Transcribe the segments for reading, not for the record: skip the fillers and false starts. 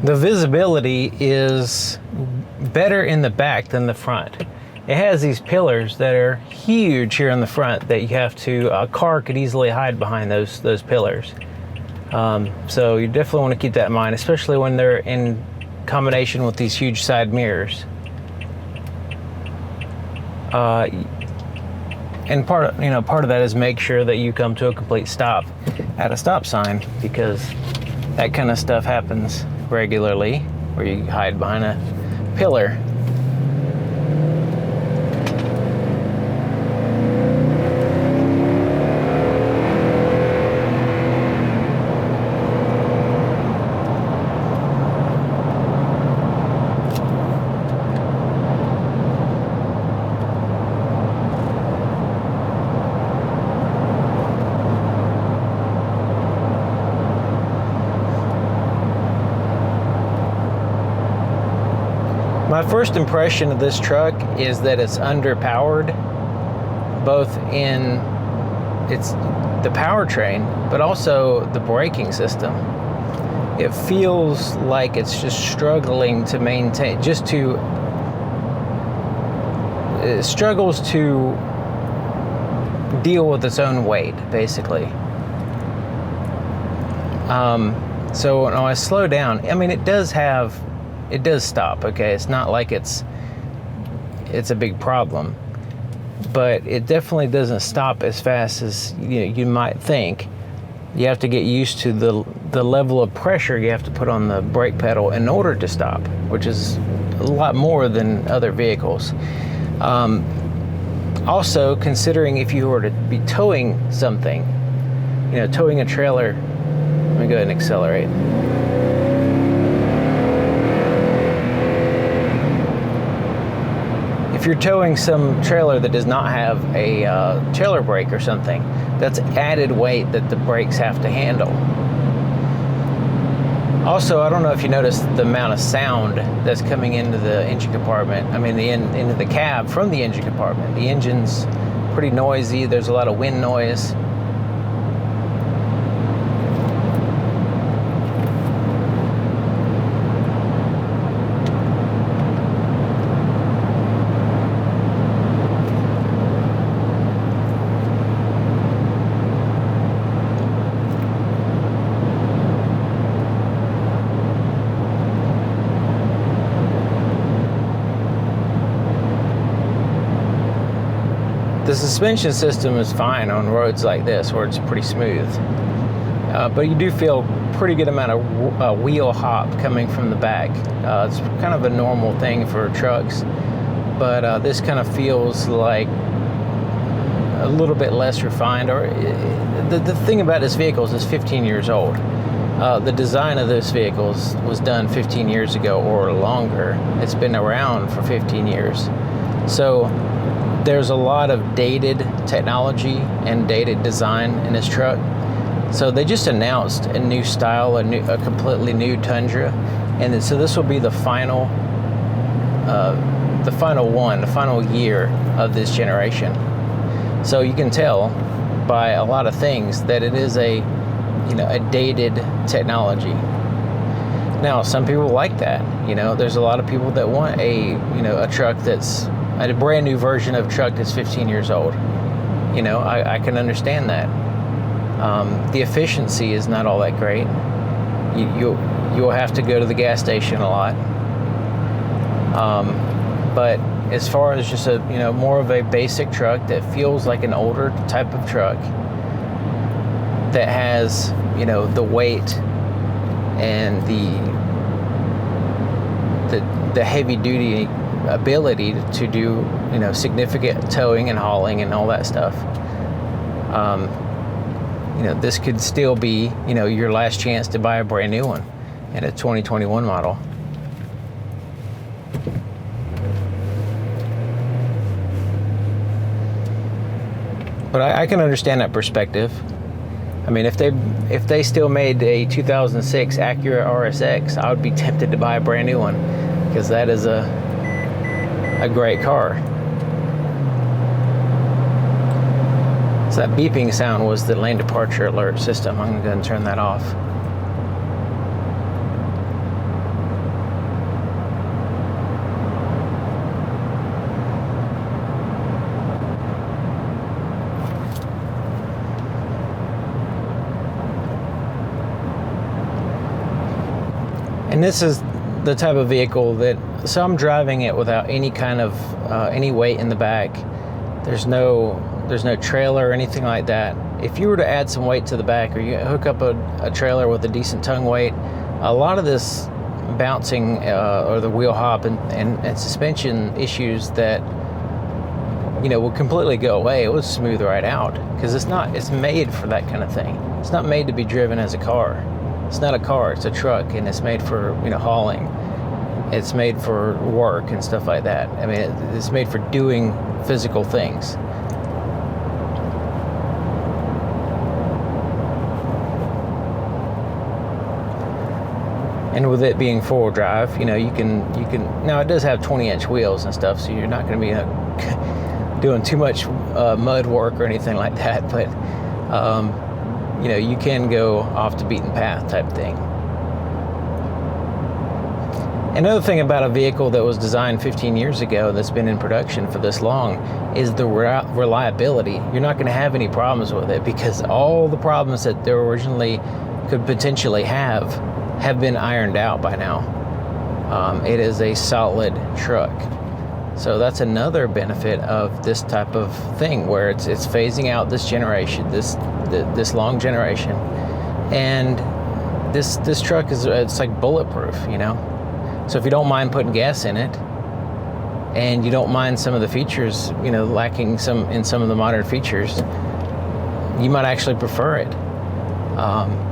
The visibility is better in the back than the front. It has these pillars that are huge here in the front that you have to, a car could easily hide behind those pillars. So you definitely want to keep that in mind, especially when they're in combination with these huge side mirrors. And part of that is make sure that you come to a complete stop at a stop sign, because that kind of stuff happens regularly where you hide behind a pillar. My first impression of this truck is that it's underpowered, both in the powertrain, but also the braking system. It feels like it's just struggling to maintain, it struggles to deal with its own weight, basically. So when I slow down, I mean, it does stop, okay? It's not like it's a big problem, but it definitely doesn't stop as fast as you might think. You have to get used to the level of pressure you have to put on the brake pedal in order to stop, which is a lot more than other vehicles. Also, considering if you were to be towing something, towing a trailer. Let me go ahead and accelerate. If you're towing some trailer that does not have a trailer brake or something, that's added weight that the brakes have to handle. Also, I don't know if you noticed the amount of sound that's coming into the engine compartment. I mean, into the cab from the engine compartment. The engine's pretty noisy. There's a lot of wind noise. The suspension system is fine on roads like this where it's pretty smooth, but you do feel pretty good amount of wheel hop coming from the back. It's kind of a normal thing for trucks, but this kind of feels like a little bit less refined. Or the thing about this vehicle is it's 15 years old. The design of this vehicle was done 15 years ago or longer. It's been around for 15 years. So there's a lot of dated technology and dated design in this truck. So they just announced a new style, a completely new Tundra, and so this will be the final year of this generation. So you can tell by a lot of things that it is a dated technology. Now, some people like that. There's a lot of people that want a truck that's a brand new version of a truck that's 15 years old. I can understand that. The efficiency is not all that great. You'll have to go to the gas station a lot. But as far as just more of a basic truck that feels like an older type of truck that has the weight and the heavy duty ability to do significant towing and hauling and all that stuff, this could still be your last chance to buy a brand new one in a 2021 model. But I can understand that perspective. I mean, if they still made a 2006 Acura RSX, I would be tempted to buy a brand new one, because that is a great car. So that beeping sound was the lane departure alert system. I'm going to go ahead and turn that off. And this is the type of vehicle that, so I'm driving it without any kind of any weight in the back. There's no trailer or anything like that. If you were to add some weight to the back, or you hook up a trailer with a decent tongue weight, a lot of this bouncing or the wheel hop and suspension issues that will completely go away. It would smooth right out, because it's made for that kind of thing. It's not made to be driven as a car. It's not a car, it's a truck, and it's made for hauling. It's made for work and stuff like that. I mean, it's made for doing physical things. And with it being four-wheel drive, you can now it does have 20-inch wheels and stuff, so you're not going to be doing too much mud work or anything like that. But you can go off the beaten path type thing. Another thing about a vehicle that was designed 15 years ago that's been in production for this long is the reliability. You're not going to have any problems with it, because all the problems that they originally could potentially have been ironed out by now. It is a solid truck. So that's another benefit of this type of thing, where it's phasing out this generation, this long generation, and this truck it's like bulletproof, So if you don't mind putting gas in it, and you don't mind some of the features, lacking in some of the modern features, you might actually prefer it.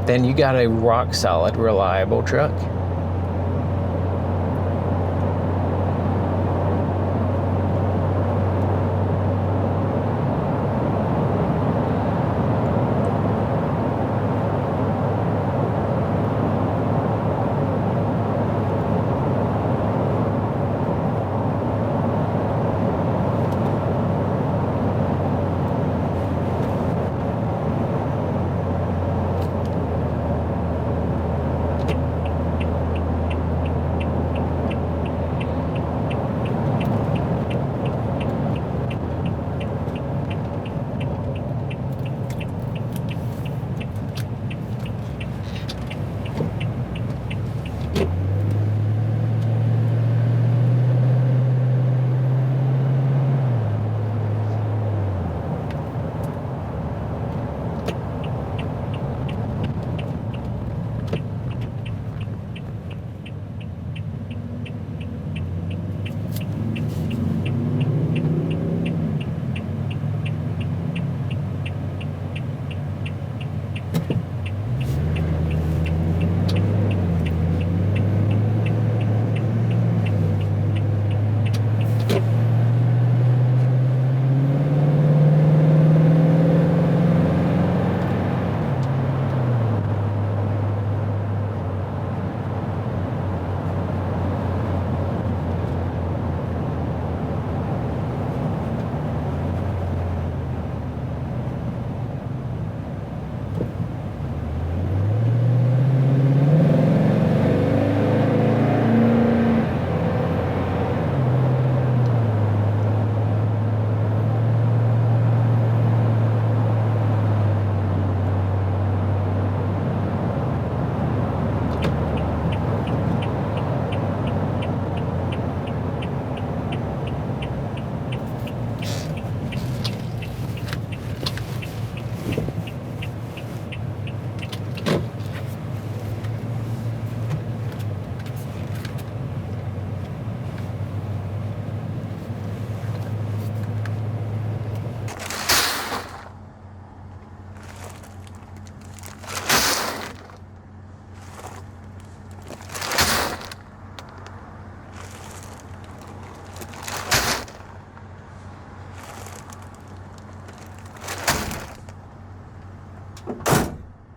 Then you got a rock solid, reliable truck.